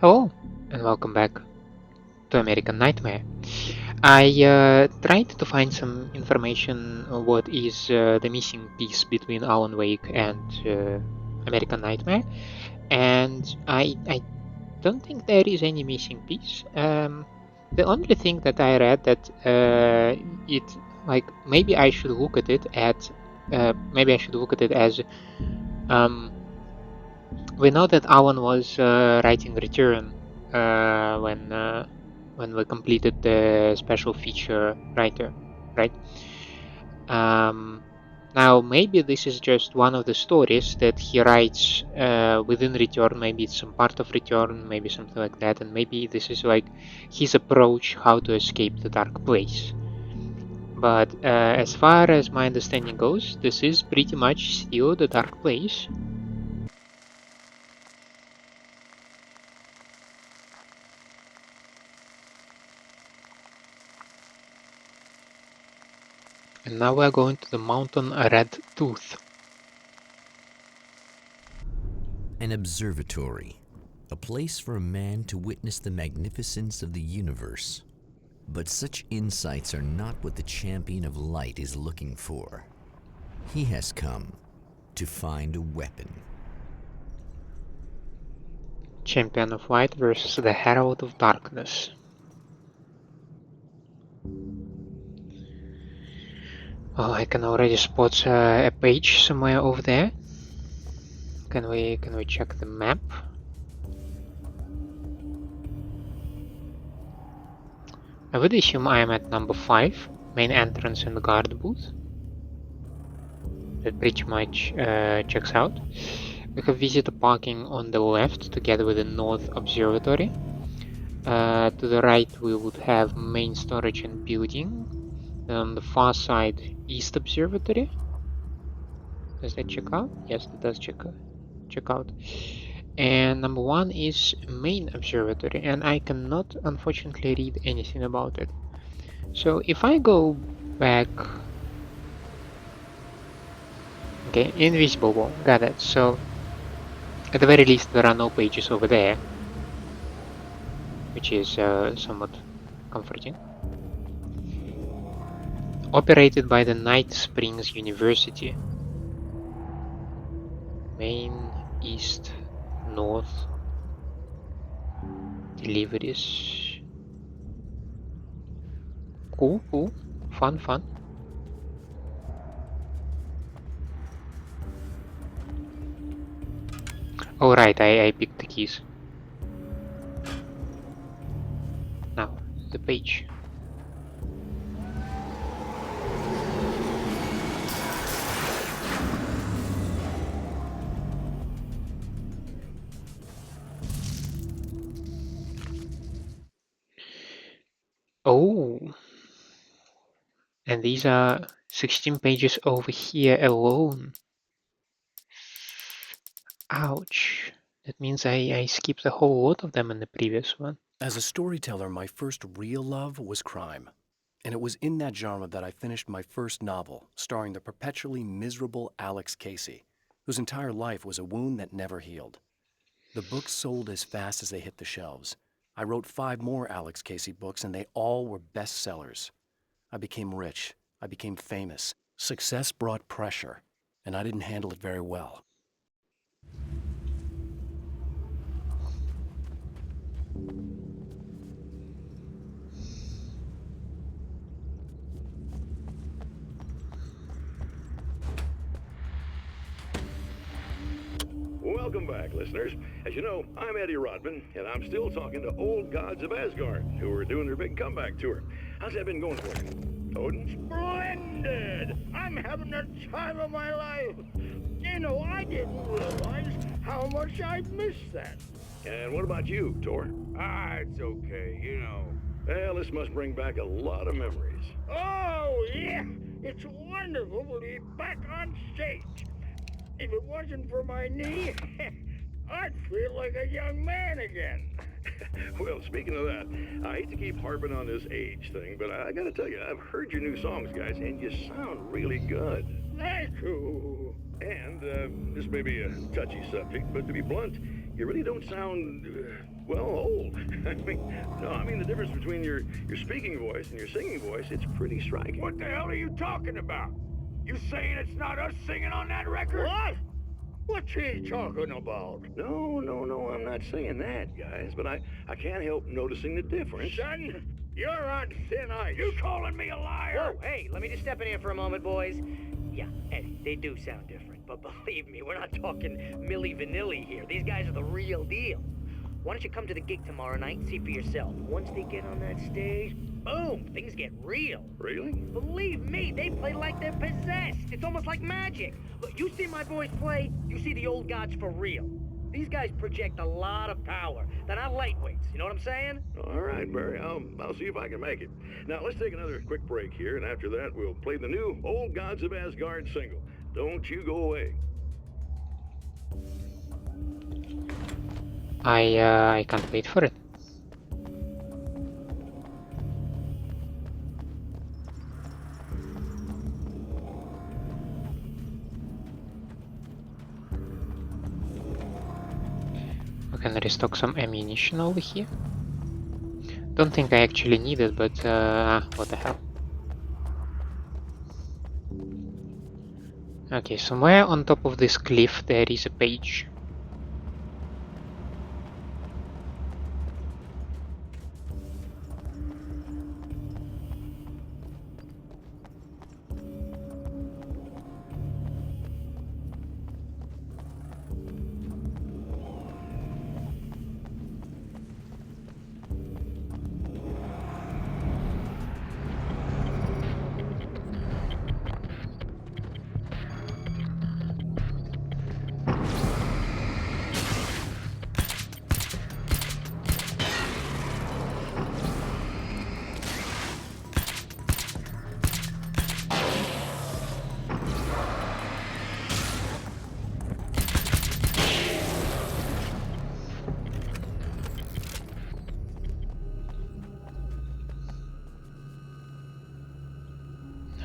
Hello, and welcome back to American Nightmare. I tried to find some information on what is the missing piece between Alan Wake and American Nightmare, and I don't think there is any missing piece. The only thing that I read that it like maybe I should look at it as um, we know that Alan was writing Return when we completed the special feature writer, right? Um, Now maybe this is just one of the stories that he writes within Return. Maybe it's some part of Return, maybe something like that, and maybe this is like his approach how to escape the dark place. But as far as my understanding goes, this is pretty much still the dark place. And now we're going to the mountain Redtooth. An observatory, a place for a man to witness the magnificence of the universe. But such insights are not what the champion of light is looking for. He has come to find a weapon. Champion of Light versus the Herald of Darkness. Well, I can already spot a page somewhere over there. Can we check the map? I would assume I am at number 5, main entrance in the guard booth. That pretty much checks out. We have visitor parking on the left together with the North Observatory. To the right we would have main storage and building. And on the far side, East Observatory. Does that check out? Yes, it does check out. And number 1 is main observatory, and I cannot unfortunately read anything about it. So if I go back, okay, invisible wall, got it. So at the very least there are no pages over there, which is somewhat comforting. Operated by the Night Springs University. Main, East, North, deliveries. Cool, fun. Oh right, I picked the keys. Now, the page. Oh, and these are 16 pages over here alone. Ouch. That means I skipped a whole lot of them in the previous one. As a storyteller, my first real love was crime. And it was in that genre that I finished my first novel, starring the perpetually miserable Alex Casey, whose entire life was a wound that never healed. The books sold as fast as they hit the shelves. I wrote 5 more Alex Casey books, and they all were bestsellers. I became rich. I became famous. Success brought pressure, and I didn't handle it very well. Welcome back, listeners. As you know, I'm Eddie Rodman, and I'm still talking to Old Gods of Asgard, who are doing their big comeback tour. How's that been going for you, Odin? Splendid! I'm having the time of my life. You know, I didn't realize how much I missed that. And what about you, Tor? It's okay, you know. Well, this must bring back a lot of memories. Oh, yeah. It's wonderful to be back on stage. If it wasn't for my knee, I'd feel like a young man again. Well, speaking of that, I hate to keep harping on this age thing, but I gotta tell you, I've heard your new songs, guys, and you sound really good. Thank you. And this may be a touchy subject, but to be blunt, you really don't sound, well, old. I mean the difference between your speaking voice and your singing voice, it's pretty striking. What the hell are you talking about? You saying it's not us singing on that record? What? What's he talking about? No, I'm not saying that, guys, but I can't help noticing the difference. Son, you're on thin ice. You calling me a liar? Whoa, hey, let me just step in here for a moment, boys. Yeah, Eddie, they do sound different, but believe me, we're not talking Milli Vanilli here. These guys are the real deal. Why don't you come to the gig tomorrow night and see for yourself? Once they get on that stage, boom, things get real. Really? Believe me, they play like they're possessed. It's almost like magic. Look, you see my boys play, you see the old gods for real. These guys project a lot of power. They're not lightweights, you know what I'm saying? All right, Barry, I'll see if I can make it. Now, let's take another quick break here, and after that, we'll play the new Old Gods of Asgard single. Don't you go away. I can't wait for it. We can restock some ammunition over here. Don't think I actually need it, but what the hell. Okay, somewhere on top of this cliff there is a page.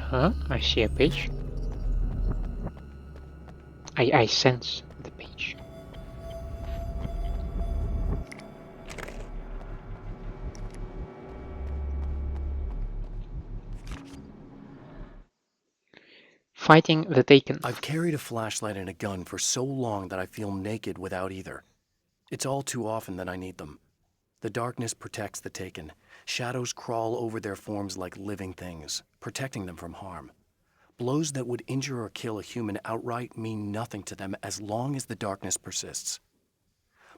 Huh? I see a page. I sense the page. Fighting the Taken. I've carried a flashlight and a gun for so long that I feel naked without either. It's all too often that I need them. The darkness protects the Taken. Shadows crawl over their forms like living things, protecting them from harm. Blows that would injure or kill a human outright mean nothing to them as long as the darkness persists.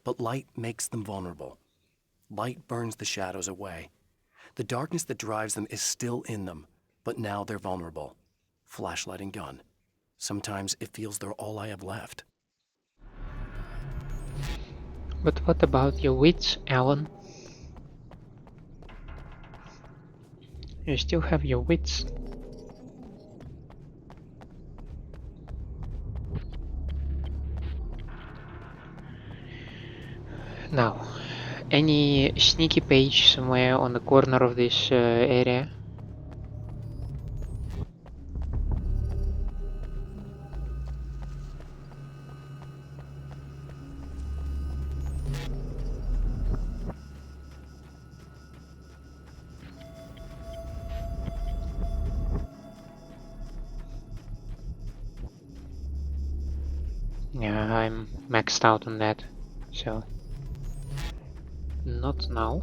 But light makes them vulnerable. Light burns the shadows away. The darkness that drives them is still in them, but now they're vulnerable. Flashlight and gun. Sometimes it feels they're all I have left. But what about your wits, Alan? You still have your wits. Now, any sneaky page somewhere on the corner of this area? Yeah, I'm maxed out on that, so not now.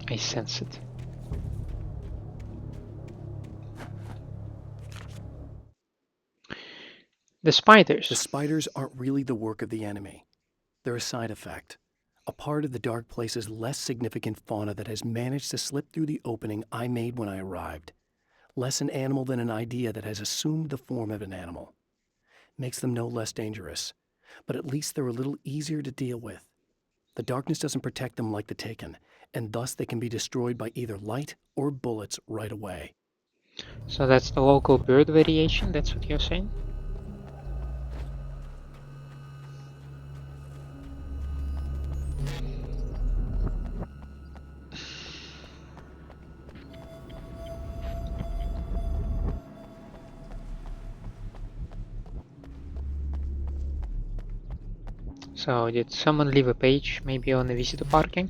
I sense it. The spiders. The spiders aren't really the work of the enemy. They're a side effect, a part of the dark place's less significant fauna that has managed to slip through the opening I made when I arrived. Less an animal than an idea that has assumed the form of an animal. Makes them no less dangerous, but at least they're a little easier to deal with. The darkness doesn't protect them like the Taken, and thus they can be destroyed by either light or bullets right away. So that's the local bird variation, that's what you're saying? So did someone leave a page maybe on the visitor parking?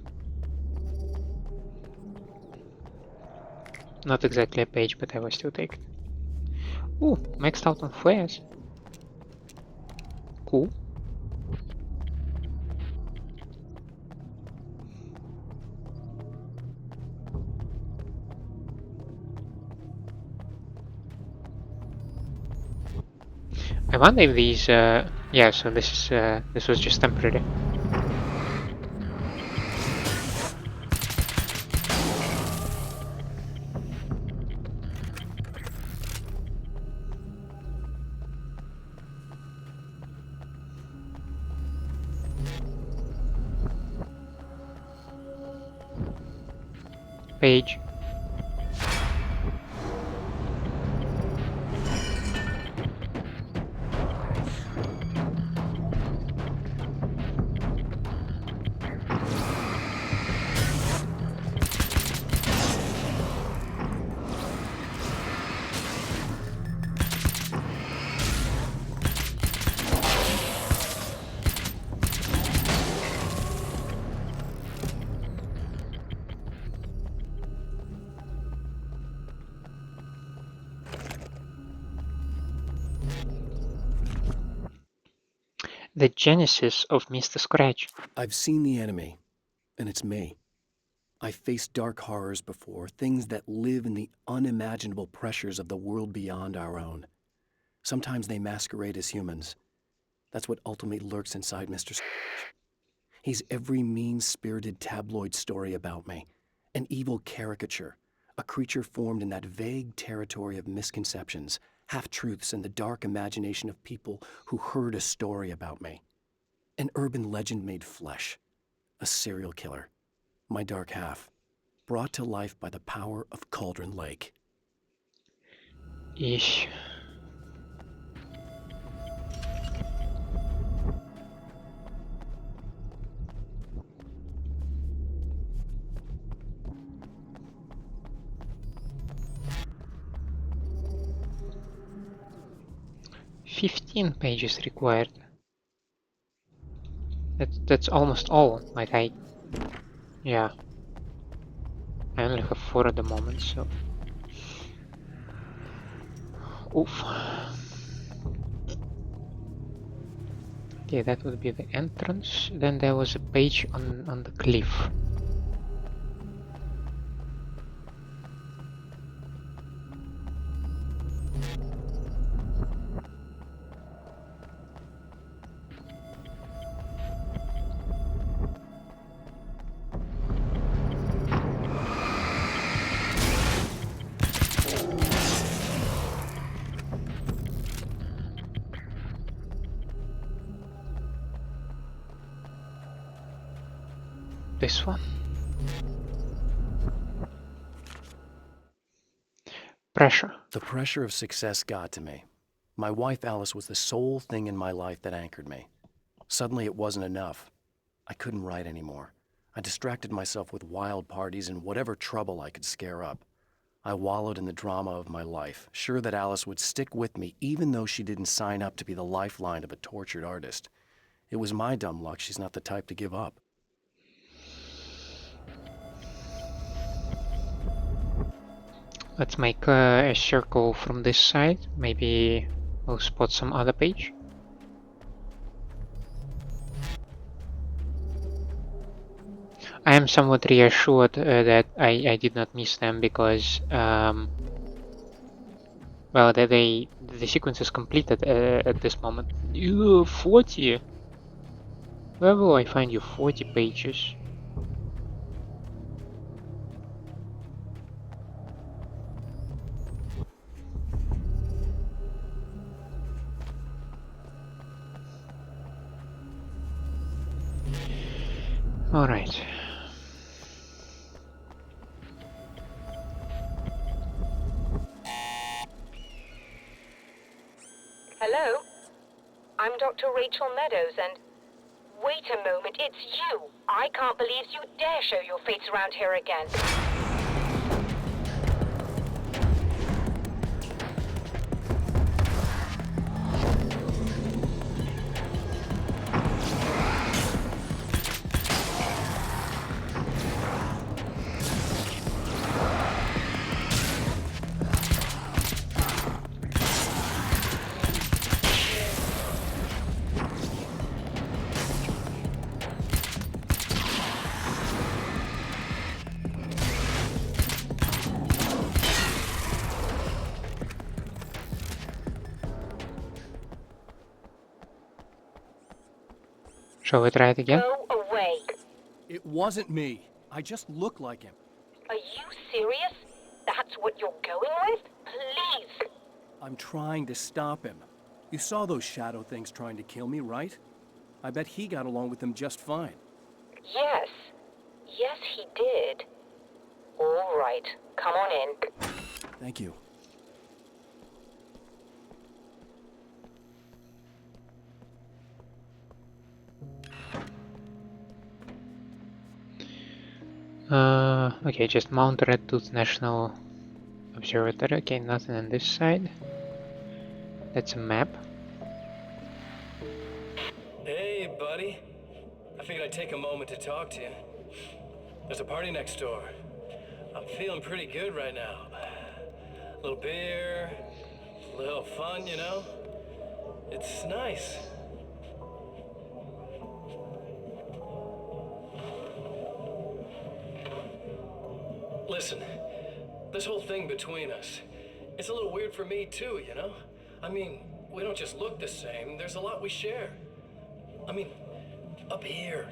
Not exactly a page, but I will still take it. Ooh, maxed out on flares. Cool. I wonder if these, yeah, so this was just temporary. Page. The genesis of Mr. Scratch. I've seen the enemy, and it's me. I've faced dark horrors before, things that live in the unimaginable pressures of the world beyond our own. Sometimes they masquerade as humans. That's what ultimately lurks inside Mr. Scratch. He's every mean-spirited tabloid story about me, an evil caricature, a creature formed in that vague territory of misconceptions, half-truths, and the dark imagination of people who heard a story about me. An urban legend made flesh, a serial killer, my dark half, brought to life by the power of Cauldron Lake. Ish. "15 pages required." That's almost all. Like yeah. I only have 4 at the moment, so. Oof. Okay, that would be the entrance. Then there was a page on the cliff. This one. Pressure. The pressure of success got to me. My wife Alice was the sole thing in my life that anchored me. Suddenly it wasn't enough. I couldn't write anymore. I distracted myself with wild parties and whatever trouble I could scare up. I wallowed in the drama of my life, sure that Alice would stick with me even though she didn't sign up to be the lifeline of a tortured artist. It was my dumb luck she's not the type to give up. Let's make a circle from this side. Maybe we'll spot some other page. I am somewhat reassured that I did not miss them because well, the sequence is completed at this moment. 40. Where will I find you 40 pages? All right. Hello? I'm Dr. Rachel Meadows, and... Wait a moment, it's you! I can't believe you dare show your face around here again. Shall we try it again? Go away. It wasn't me. I just look like him. Are you serious? That's what you're going with? Please. I'm trying to stop him. You saw those shadow things trying to kill me, right? I bet he got along with them just fine. Yes. Yes, he did. All right. Come on in. Thank you. Okay, just Mount Redtooth National Observatory. Okay, nothing on this side. That's a map. Hey, buddy. I figured I'd take a moment to talk to you. There's a party next door. I'm feeling pretty good right now. A little beer, a little fun, you know? It's nice. Listen, this whole thing between us, it's a little weird for me too, you know? I mean, we don't just look the same, there's a lot we share. I mean, up here,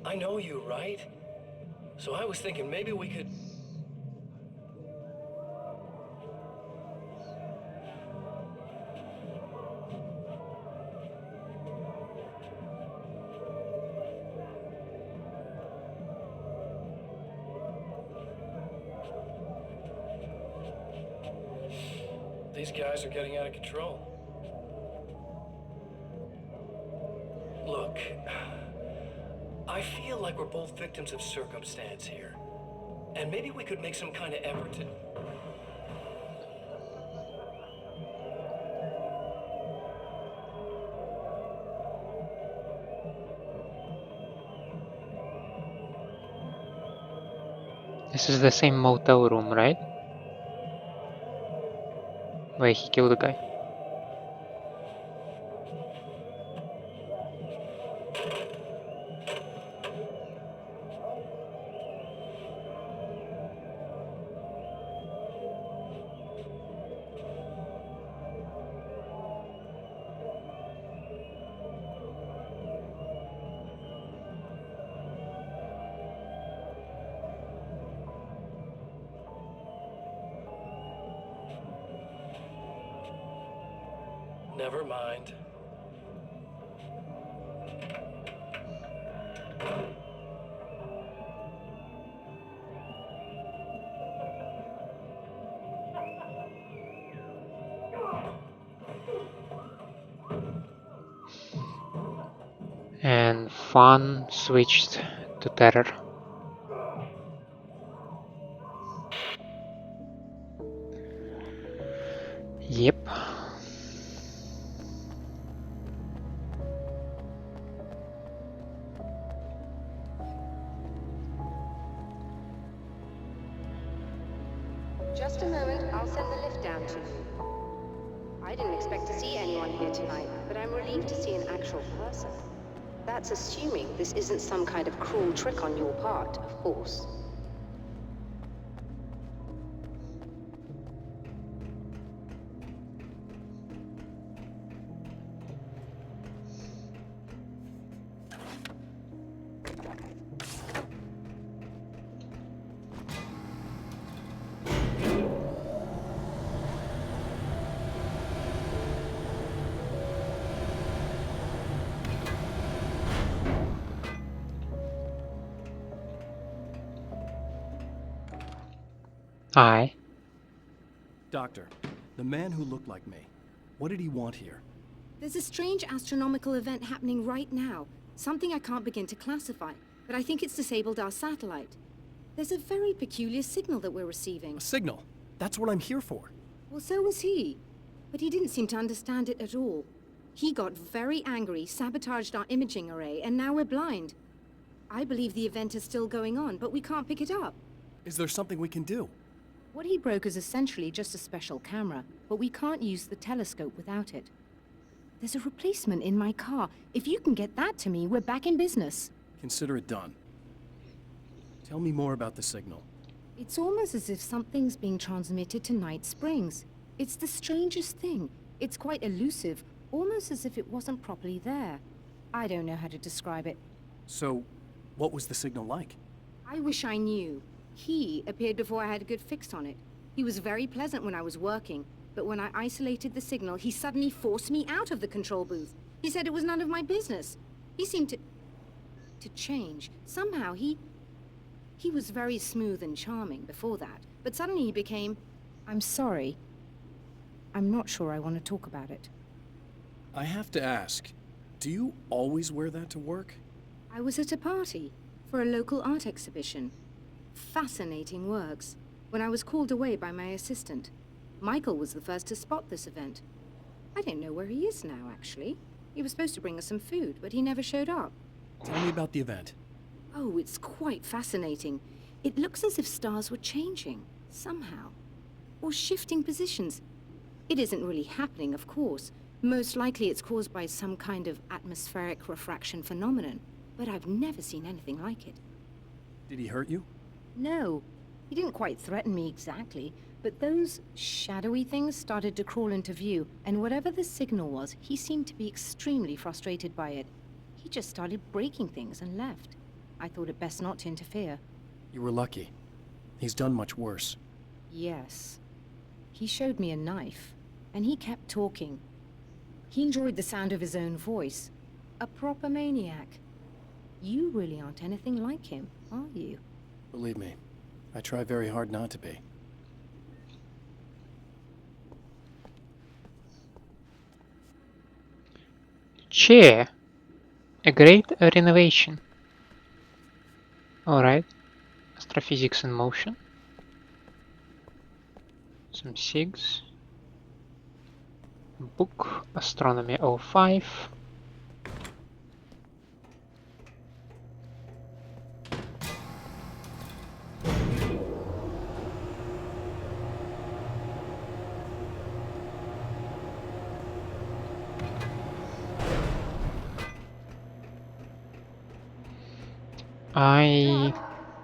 I know you, right? So I was thinking maybe we could... These guys are getting out of control. Look, I feel like we're both victims of circumstance here. And maybe we could make some kind of effort to... This is the same motel room, right? Where he killed the guy. Never mind. And fun switched to terror. Yep. Just a moment, I'll send the lift down to you. I didn't expect to see anyone here tonight, but I'm relieved to see an actual person. That's assuming this isn't some kind of cruel trick on your part, of course. Hi. Doctor, the man who looked like me, what did he want here? There's a strange astronomical event happening right now. Something I can't begin to classify, but I think it's disabled our satellite. There's a very peculiar signal that we're receiving. A signal. That's what I'm here for. Well, so was he. But he didn't seem to understand it at all. He got very angry, sabotaged our imaging array, and now we're blind. I believe the event is still going on, but we can't pick it up. Is there something we can do? What he broke is essentially just a special camera, but we can't use the telescope without it. There's a replacement in my car. If you can get that to me, we're back in business. Consider it done. Tell me more about the signal. It's almost as if something's being transmitted to Night Springs. It's the strangest thing. It's quite elusive, almost as if it wasn't properly there. I don't know how to describe it. So, what was the signal like? I wish I knew. He appeared before I had a good fix on it. He was very pleasant when I was working, but when I isolated the signal, he suddenly forced me out of the control booth. He said it was none of my business. He seemed to change. Somehow he was very smooth and charming before that, but suddenly he became... I'm sorry. I'm not sure I want to talk about it. I have to ask, do you always wear that to work? I was at a party for a local art exhibition. Fascinating works. When I was called away by my assistant, Michael was the first to spot this event. I don't know where he is now, actually. He was supposed to bring us some food, but he never showed up. Tell me about the event. Oh, it's quite fascinating. It looks as if stars were changing, somehow. Or shifting positions. It isn't really happening, of course. Most likely it's caused by some kind of atmospheric refraction phenomenon. But I've never seen anything like it. Did he hurt you? No. He didn't quite threaten me exactly, but those shadowy things started to crawl into view, and whatever the signal was, he seemed to be extremely frustrated by it. He just started breaking things and left. I thought it best not to interfere. You were lucky. He's done much worse. Yes. He showed me a knife, and he kept talking. He enjoyed the sound of his own voice. A proper maniac. You really aren't anything like him, are you? Believe me, I try very hard not to be. Chair. A great renovation. Alright. Astrophysics in motion. Some SIGs. Book. Astronomy 05.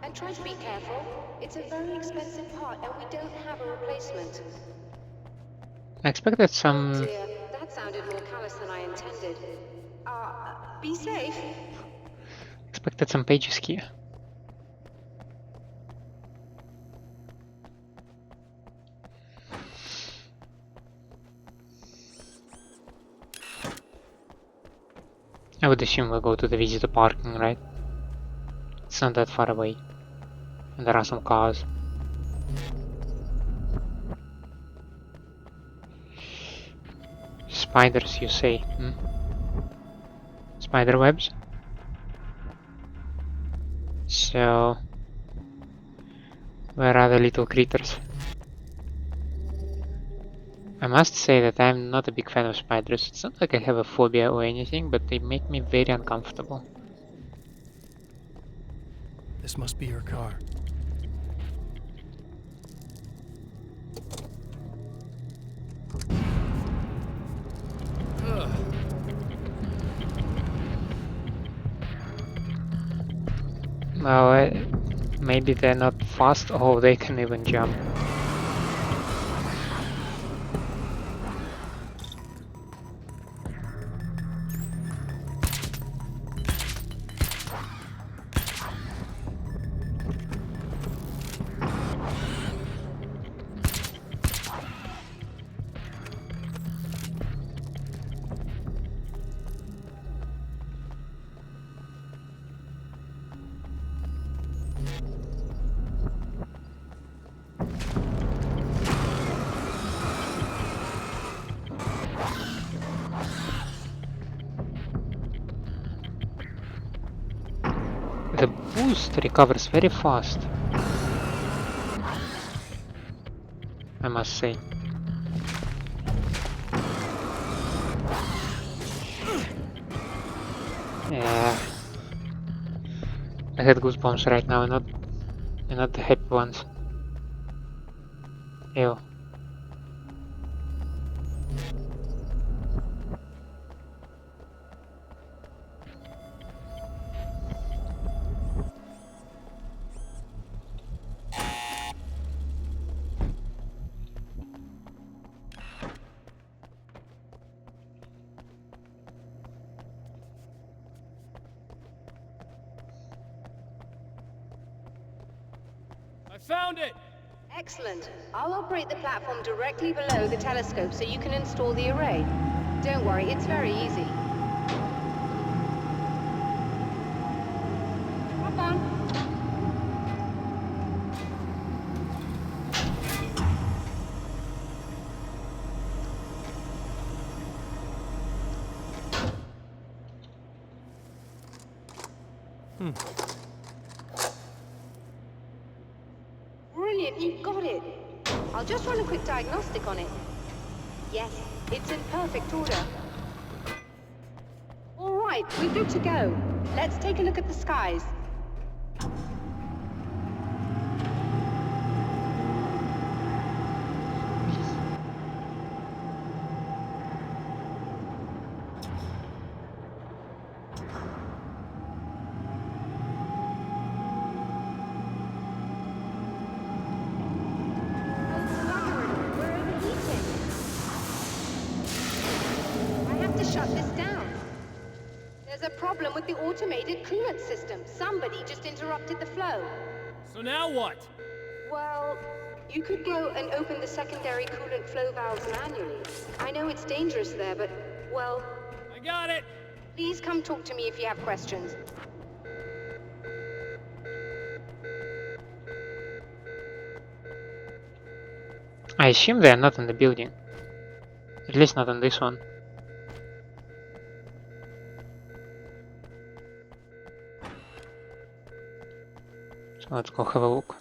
And try to be careful. It's a very expensive part, and we don't have a replacement. I expected some... Oh dear, that sounded more callous than I intended. Be safe. Expected some pages here. I would assume we'll go to the visitor parking, right? It's not that far away. And there are some cars. Spiders, you say? Hmm? Spider webs? So... where are the little critters? I must say that I'm not a big fan of spiders. It's not like I have a phobia or anything, but they make me very uncomfortable. This must be her car. Well, maybe they're not fast or they can even jump. The boost recovers very fast, I must say. Yeah, I had goosebumps right now, and not the happy ones. Ew. I found it! Excellent. I'll operate the platform directly below the telescope so you can install the array. Don't worry, it's very easy. Come on. Brilliant, you got it. I'll just run a quick diagnostic on it. Yes, it's in perfect order. All right, we're good to go. Let's take a look at the skies. Shut this down. There's a problem with the automated coolant system. Somebody just interrupted the flow. So now what? Well, you could go and open the secondary coolant flow valves manually. I know it's dangerous there, but, well... I got it! Please come talk to me if you have questions. I assume they are not in the building. At least not in this one. So let's go have a look.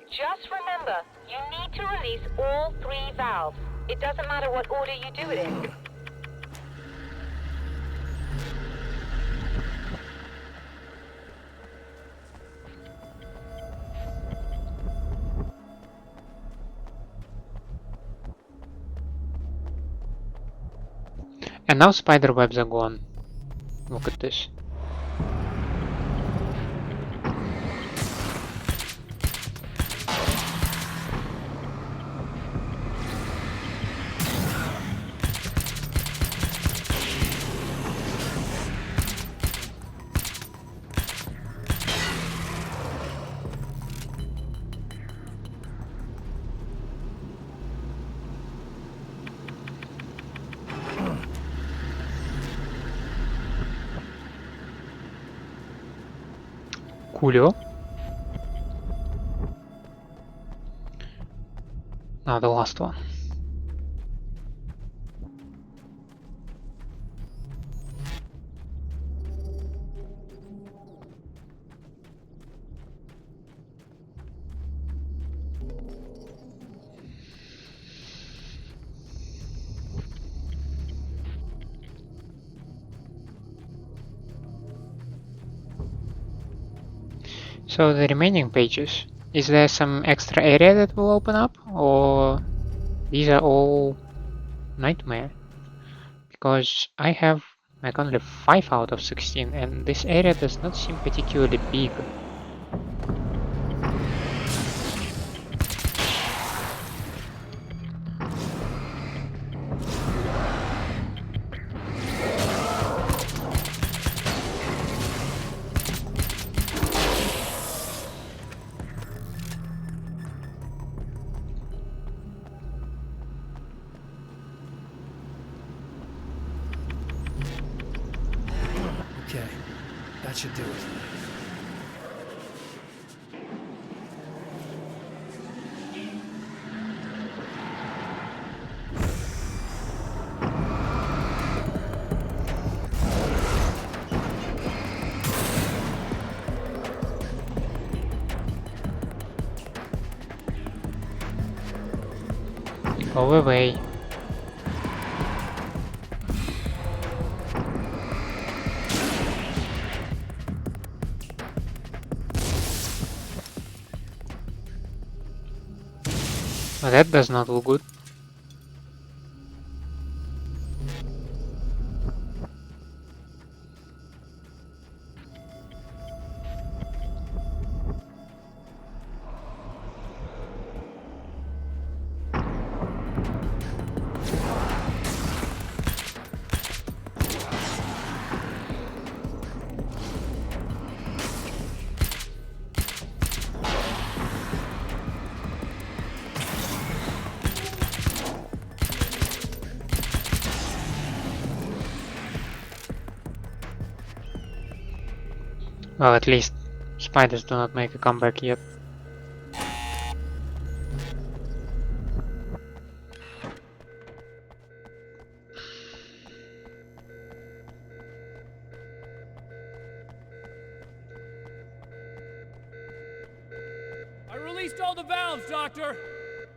Just remember, you need to release all 3 valves. It doesn't matter what order you do it in. And now spider webs are gone. Look at this. Coolio. Now the last one. So the remaining pages, is there some extra area that will open up, or these are all nightmare? Because I have like only 5 out of 16 and this area does not seem particularly big. Okay, that should do it. Go away. Well, that does not look good. Well, at least spiders do not make a comeback yet. I released all the valves, Doctor!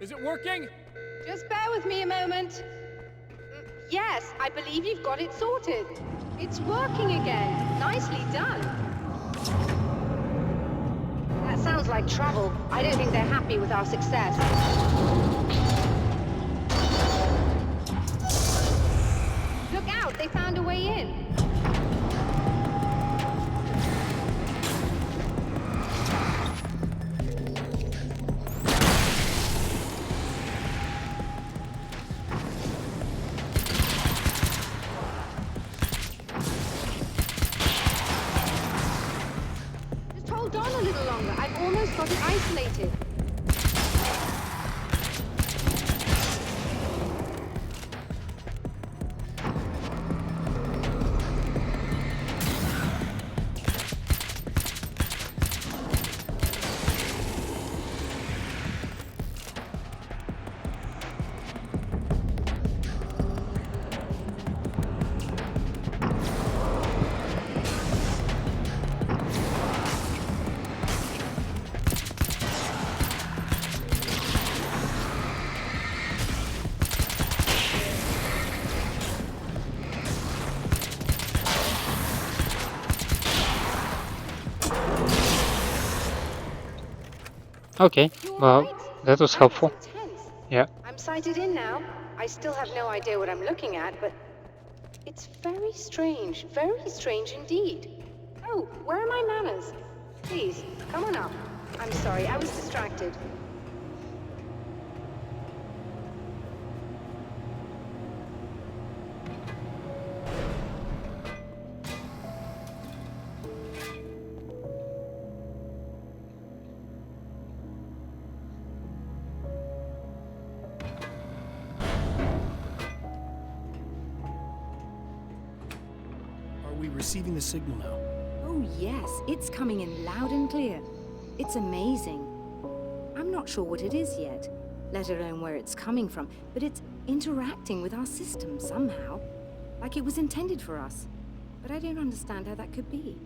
Is it working? Just bear with me a moment. Yes, I believe you've got it sorted. It's working again. Nicely done. That sounds like trouble. I don't think they're happy with our success. Look out, they found a way in. Got it isolated. Okay, well, that was helpful. Yeah. I'm sighted in now. I still have no idea what I'm looking at, but it's very strange indeed. Oh, where are my manners? Please, come on up. I'm sorry, I was distracted. Receiving the signal now. Oh yes, it's coming in loud and clear. It's amazing. I'm not sure what it is yet, let alone where it's coming from, but it's interacting with our system somehow, like it was intended for us. But I don't understand how that could be.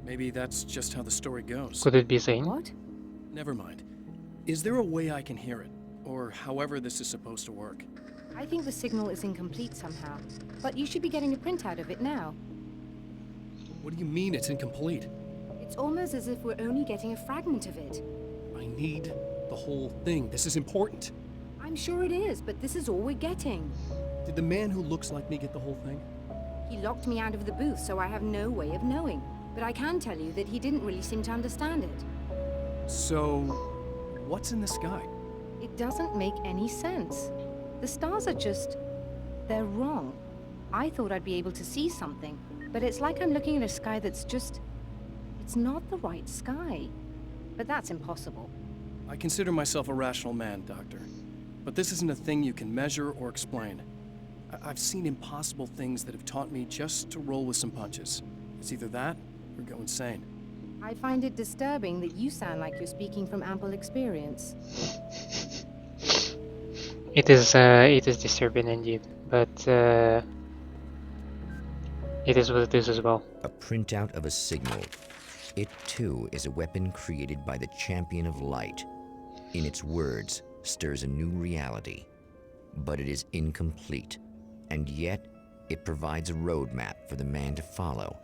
Maybe that's just how the story goes. Could it be Zane? What? Never mind. Is there a way I can hear it? Or however this is supposed to work? I think the signal is incomplete somehow, but you should be getting a printout of it now. What do you mean it's incomplete? It's almost as if we're only getting a fragment of it. I need the whole thing. This is important. I'm sure it is, but this is all we're getting. Did the man who looks like me get the whole thing? He locked me out of the booth, so I have no way of knowing. But I can tell you that he didn't really seem to understand it. So, what's in the sky? It doesn't make any sense. The stars are just... they're wrong. I thought I'd be able to see something. But it's like I'm looking at a sky that's just... it's not the right sky. But that's impossible. I consider myself a rational man, Doctor. But this isn't a thing you can measure or explain. I've seen impossible things that have taught me just to roll with some punches. It's either that, or go insane. I find it disturbing that you sound like you're speaking from ample experience. It is disturbing indeed, but it is what it is as well. A printout of a signal. It too is a weapon created by the Champion of Light. In its words, stirs a new reality. But it is incomplete, and yet it provides a roadmap for the man to follow.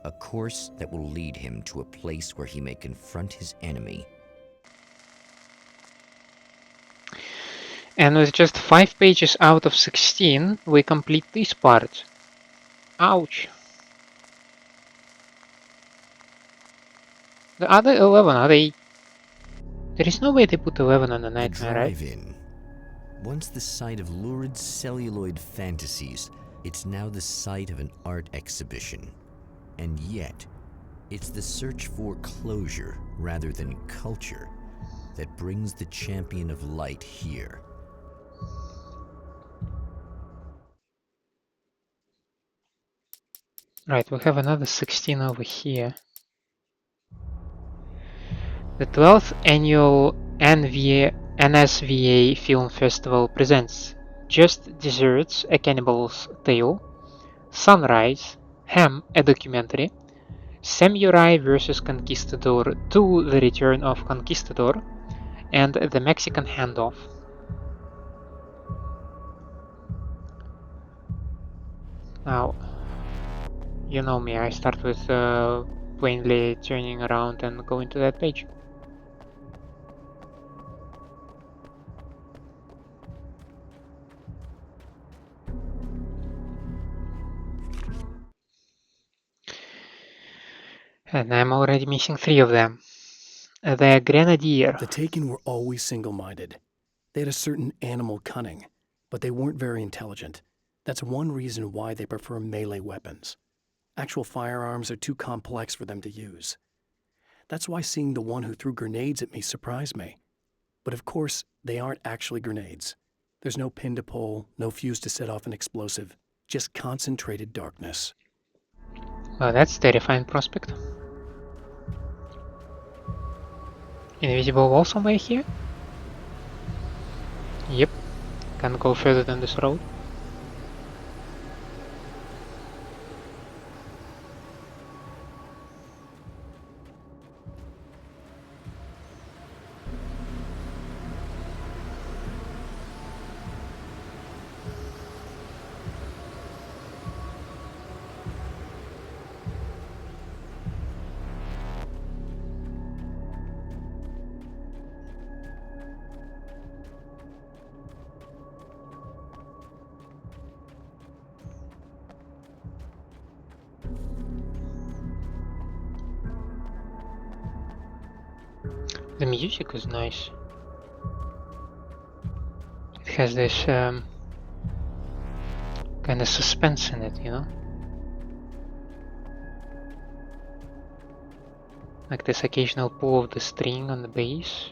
A course that will lead him to a place where he may confront his enemy. And with just 5 pages out of 16, we complete this part. Ouch. The other 11, are they... There is no way they put 11 on the nightmare, right? Drive-in. Once the site of lurid celluloid fantasies, it's now the site of an art exhibition. And yet, it's the search for closure rather than culture that brings the Champion of Light here. Right, we have another 16 over here. The 12th annual NSVA Film Festival presents Just Desserts, A Cannibal's Tale, Sunrise, Ham, a documentary, Samurai vs. Conquistador 2, The Return of Conquistador, and The Mexican Handoff. Now, you know me, I start with plainly turning around and going to that page. And I'm already missing 3 of them. The Grenadier. The Taken were always single-minded. They had a certain animal cunning, but they weren't very intelligent. That's one reason why they prefer melee weapons. Actual firearms are too complex for them to use. That's why seeing the one who threw grenades at me surprised me. But of course, they aren't actually grenades. There's no pin to pull, no fuse to set off an explosive, just concentrated darkness. Well, that's a terrifying prospect. Invisible wall somewhere here? Yep, can't go further than this road. The music is nice. It has this kind of suspense in it, you know? Like this occasional pull of the string on the bass.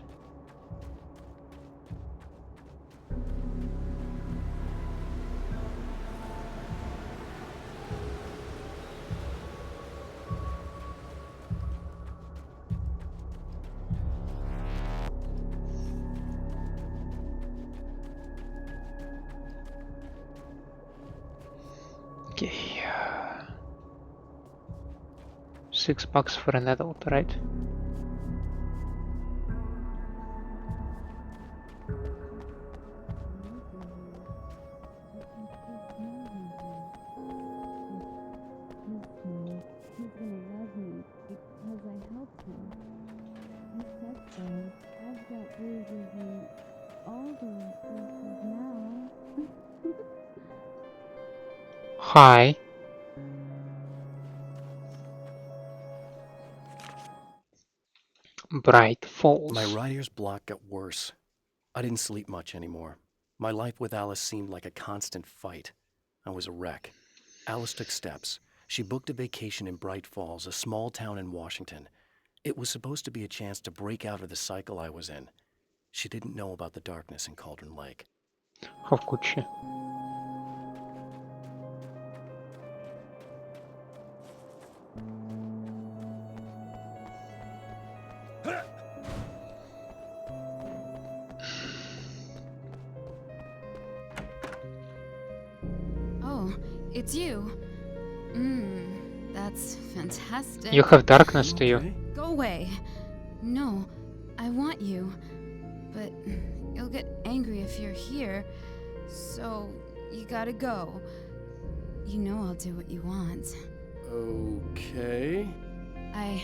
Okay. $6 for an adult, right? Hi. Bright Falls. My writer's block got worse. I didn't sleep much anymore. My life with Alice seemed like a constant fight. I was a wreck. Alice took steps. She booked a vacation in Bright Falls, a small town in Washington. It was supposed to be a chance to break out of the cycle I was in. She didn't know about the darkness in Cauldron Lake. How could she? It's you. That's fantastic. You have darkness to you. Go away. No, I want you. But you'll get angry if you're here. So you gotta go. You know I'll do what you want. Okay. I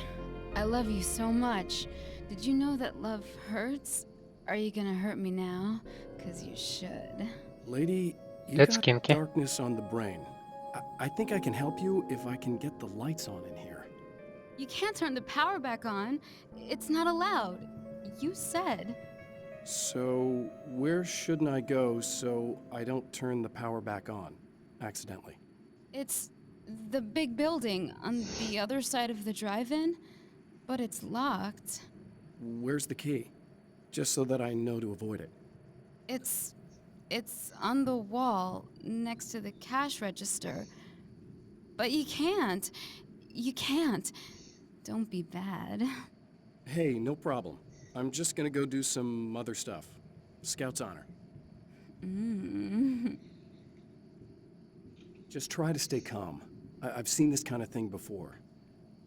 love you so much. Did you know that love hurts? Are you gonna hurt me now? 'Cause you should. Lady, you That's got kinky. darkness on the brain. I think I can help you if I can get the lights on in here. You can't turn the power back on. It's not allowed. You said. So, where shouldn't I go so I don't turn the power back on accidentally? It's the big building on the other side of the drive-in, but it's locked. Where's the key? Just so that I know to avoid it. It's on the wall next to the cash register. But you can't. You can't. Don't be bad. Hey, no problem. I'm just gonna go do some other stuff. Scout's honor. Just try to stay calm. I've seen this kind of thing before.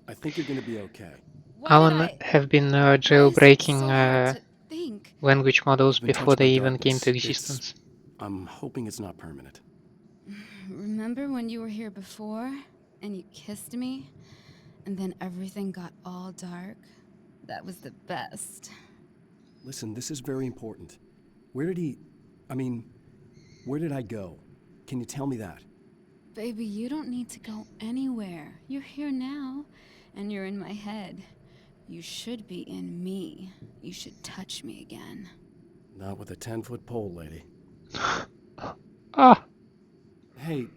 I think you're gonna be okay. Alan have been Why is it jailbreaking so hard to think? language models You've been before touched by they even came to darkness. existence. I'm hoping it's not permanent. Remember when you were here before and you kissed me? And then everything got all dark? That was the best. Listen, this is very important. Where did I go? Can you tell me that? Baby, you don't need to go anywhere. You're here now, and you're in my head. You should be in me. You should touch me again. Not with a 10-foot pole, lady. Ah! Hey,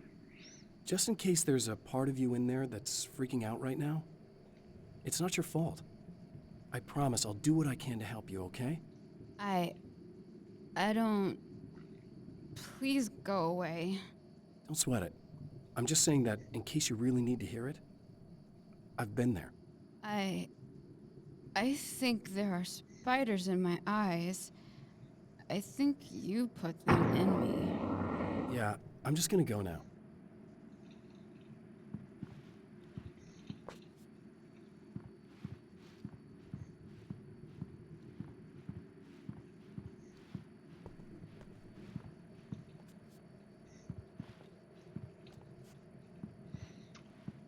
just in case there's a part of you in there that's freaking out right now, it's not your fault. I promise I'll do what I can to help you, okay? I don't... Please go away. Don't sweat it. I'm just saying that in case you really need to hear it, I've been there. I think there are spiders in my eyes. I think you put them in me. Yeah, I'm just gonna go now.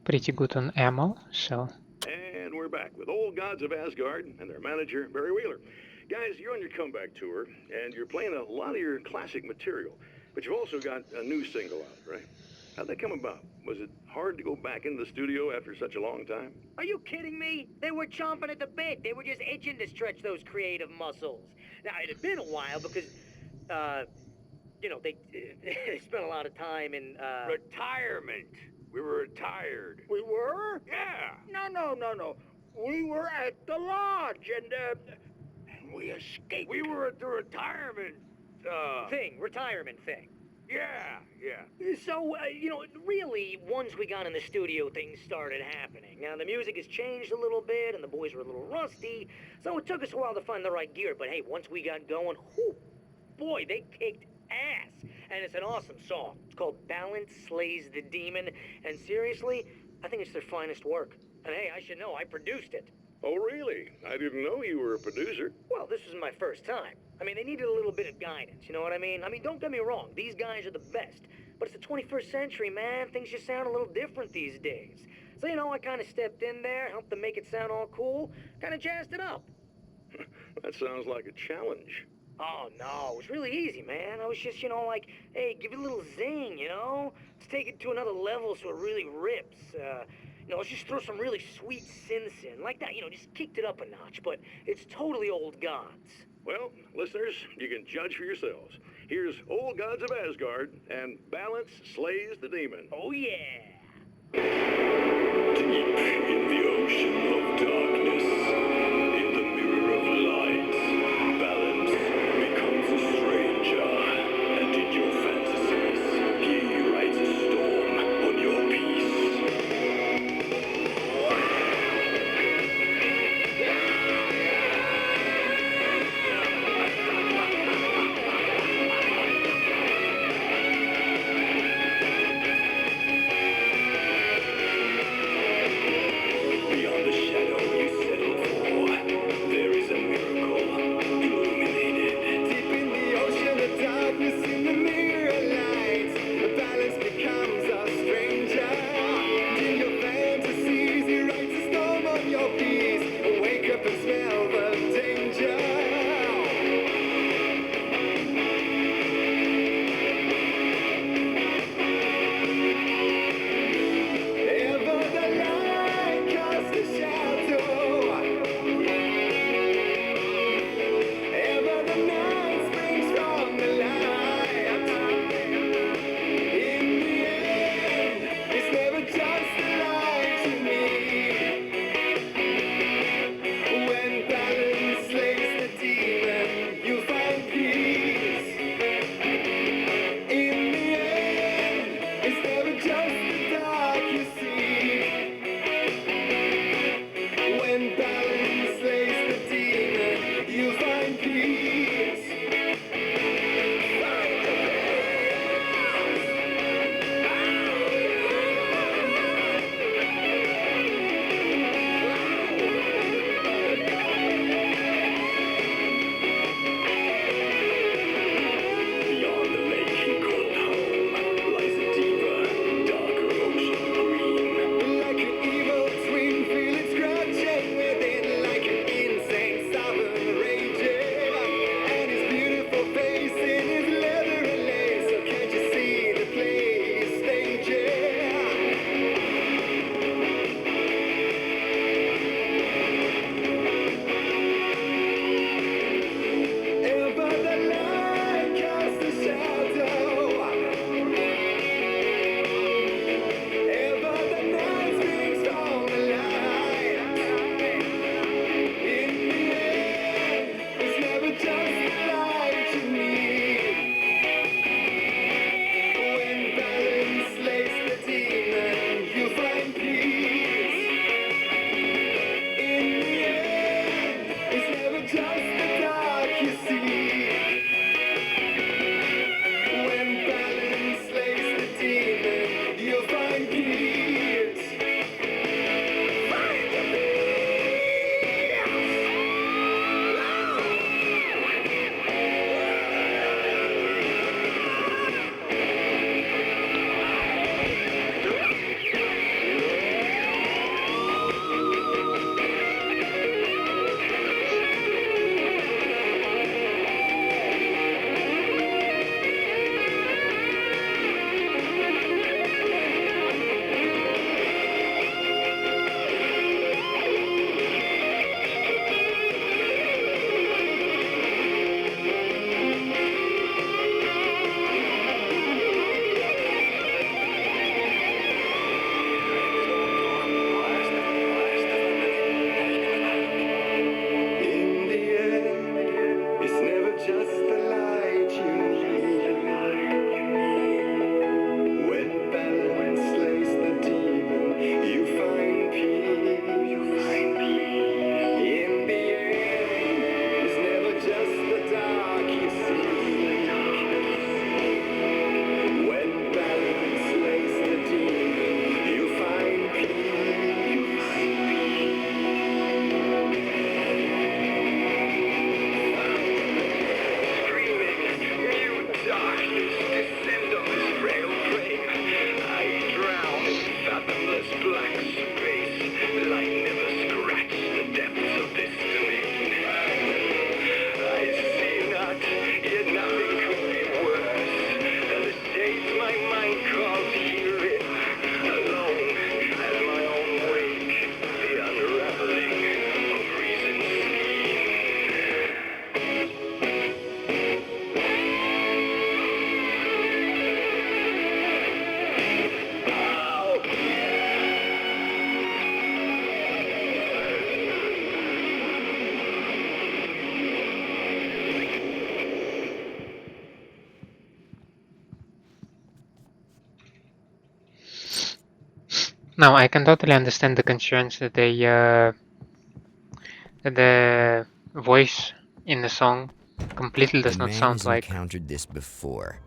Pretty good on ammo, so... And we're back with Old Gods of Asgard and their manager, Barry Wheeler. Guys, you're on your comeback tour, and you're playing a lot of your classic material, but you've also got a new single out, right? How'd that come about? Was it hard to go back into the studio after such a long time? Are you kidding me? They were chomping at the bit. They were just itching to stretch those creative muscles. Now, it had been a while because, they spent a lot of time in, Retirement. We were retired. We were? Yeah. No. We were at the lodge, and we escaped. We were at the retirement, retirement thing. Yeah. So, really, once we got in the studio, things started happening. Now, the music has changed a little bit, and the boys were a little rusty, so it took us a while to find the right gear. But hey, once we got going, boy, they kicked ass. And it's an awesome song. It's called Balance Slays the Demon, and seriously, I think it's their finest work. And hey, I should know, I produced it. Oh, really? I didn't know you were a producer. Well, this was my first time. I mean, they needed a little bit of guidance, you know what I mean? Don't get me wrong, these guys are the best. But it's the 21st century, man. Things just sound a little different these days. So, I kind of stepped in there, helped them make it sound all cool, kind of jazzed it up. That sounds like a challenge. Oh, no, it was really easy, man. I was just, hey, give it a little zing, Let's take it to another level so it really rips. Let's just throw some really sweet synths in. Like that, just kicked it up a notch. But it's totally Old Gods. Well, listeners, you can judge for yourselves. Here's Old Gods of Asgard, and Balance Slays the Demon. Oh, yeah. Deep in the ocean of darkness, in the mirror of light, Balance becomes a stranger, and in your fantasies, he rides a storm on your peace. Beyond the shadow, you settle Now I can totally understand the concerns that the voice in the song completely does The not man sound has like. encountered this before.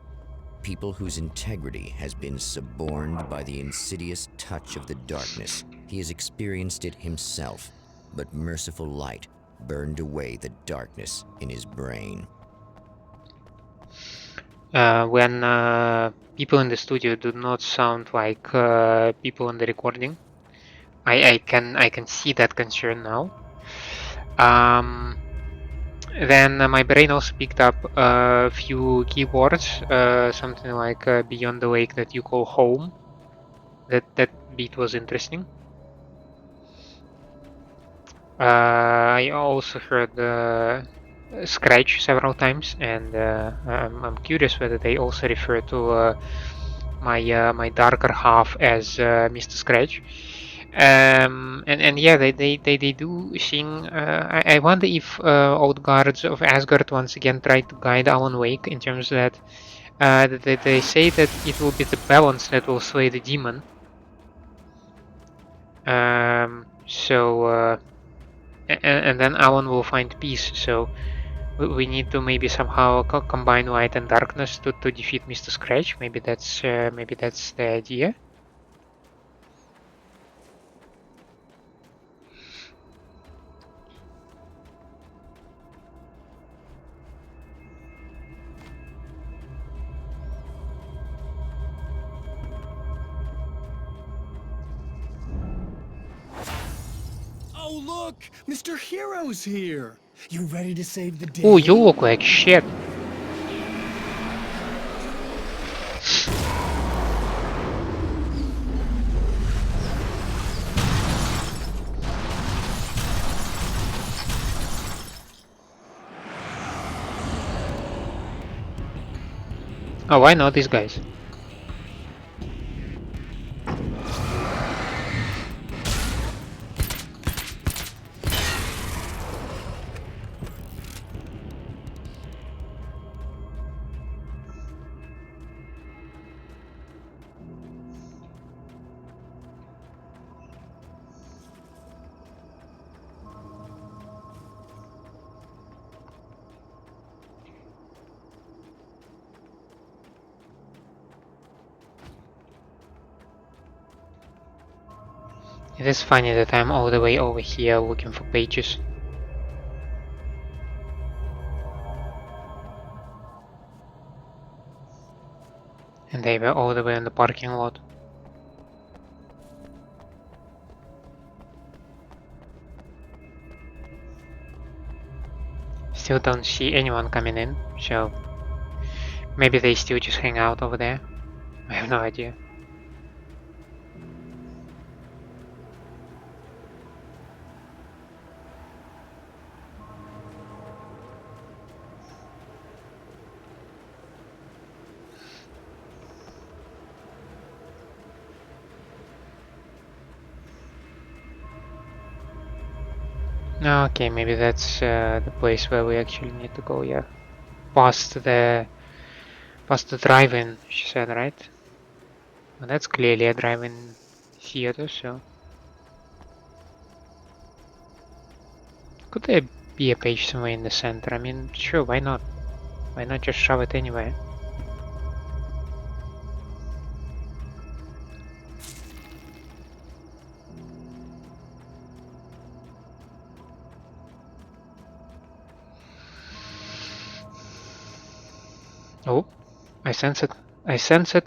People whose integrity has been suborned by the insidious touch of the darkness. He has experienced it himself, but merciful light burned away the darkness in his brain. When people in the studio do not sound like people in the recording, I can see that concern now. Then my brain also picked up a few keywords, something like beyond the lake that you call home. That beat was interesting. I also heard scratch several times, and I'm curious whether they also refer to my darker half as Mr. Scratch. And yeah, they do sing. I wonder if Old Gods of Asgard once again tried to guide Alan Wake in terms that they say that it will be the balance that will slay the demon. And then Alan will find peace. So we need to maybe somehow combine light and darkness to defeat Mr. Scratch. Maybe that's the idea. Oh, look! Mr. Hero's here! You ready to save the day? Oh, you look like shit. Oh, I know these guys. It is funny that I'm all the way over here looking for pages. And they were all the way in the parking lot. Still don't see anyone coming in, so maybe they still just hang out over there. I have no idea. Okay, maybe that's the place where we actually need to go, yeah. Past the drive-in, she said, right? Well, that's clearly a drive-in theater, so... Could there be a page somewhere in the center? I mean, sure, why not? Why not just shove it anywhere? Oh, I sense it. I sense it.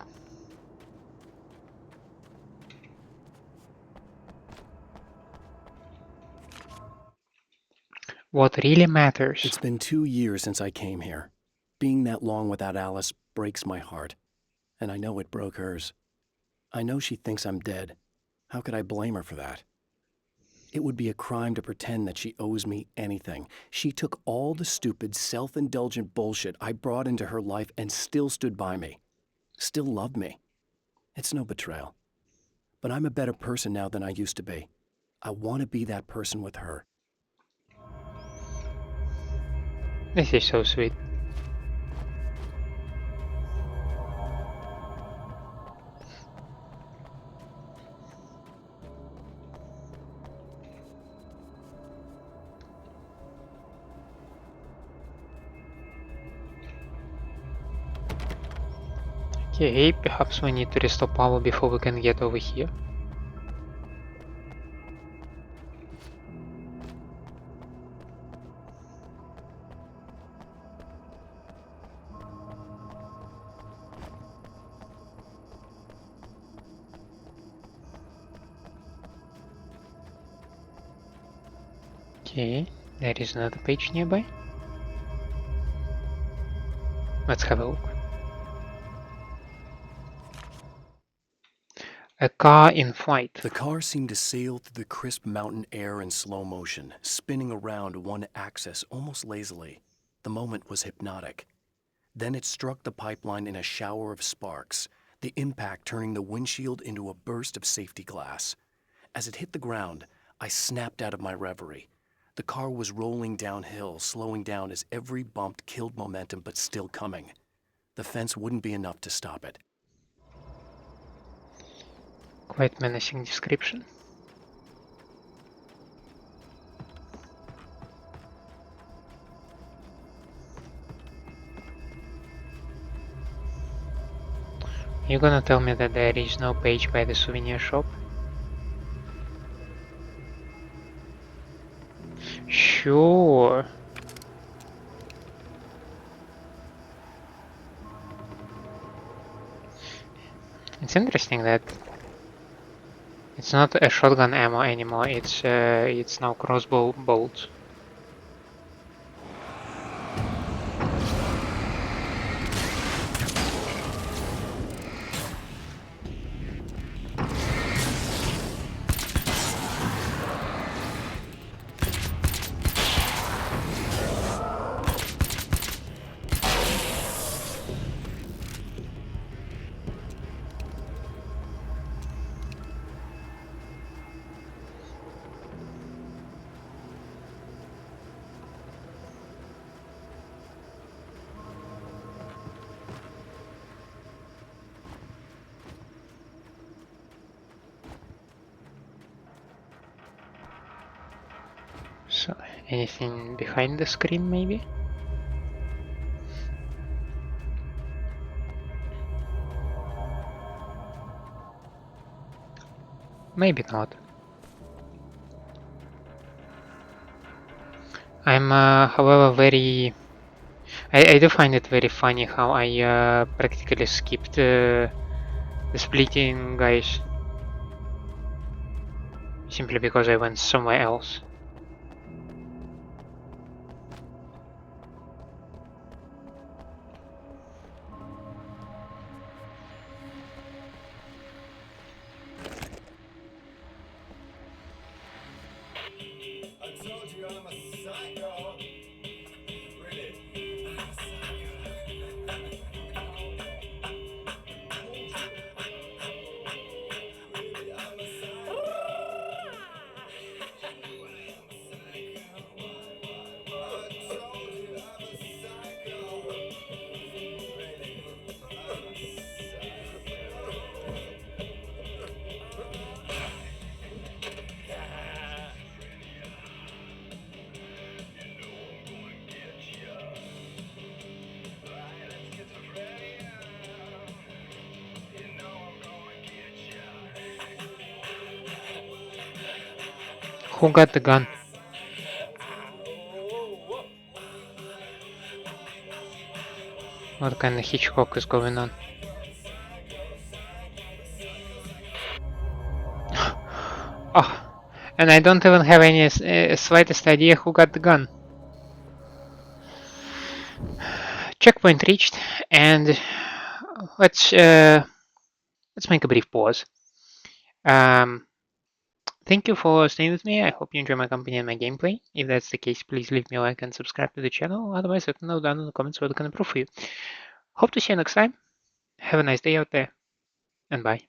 What really matters. It's been 2 years since I came here. Being that long without Alice breaks my heart. And I know it broke hers. I know she thinks I'm dead. How could I blame her for that? It would be a crime to pretend that she owes me anything. She took all the stupid, self-indulgent bullshit I brought into her life and still stood by me. Still loved me. It's no betrayal. But I'm a better person now than I used to be. I want to be that person with her. This is so sweet. Okay, perhaps we need to restore power before we can get over here. Okay, there is another page nearby. Let's have a look. A car in flight. The car seemed to sail through the crisp mountain air in slow motion, spinning around one axis almost lazily. The moment was hypnotic. Then it struck the pipeline in a shower of sparks, the impact turning the windshield into a burst of safety glass. As it hit the ground, I snapped out of my reverie. The car was rolling downhill, slowing down as every bump killed momentum but still coming. The fence wouldn't be enough to stop it. Quite menacing description. You gonna tell me that there is no page by the souvenir shop? Sure. It's interesting that it's not a shotgun ammo anymore. It's now crossbow bolts. So, anything behind the screen, maybe? Maybe not. I'm, however, very... I do find it very funny how I practically skipped the splitting guys. Simply because I went somewhere else. Who got the gun? What kind of Hitchcock is going on? Oh, and I don't even have any slightest idea who got the gun. Checkpoint reached, and let's make a brief pause. Thank you for staying with me. I hope you enjoy my company and my gameplay. If that's the case, please leave me a like and subscribe to the channel. Otherwise, let me know down in the comments what I can improve for you. Hope to see you next time. Have a nice day out there, and bye.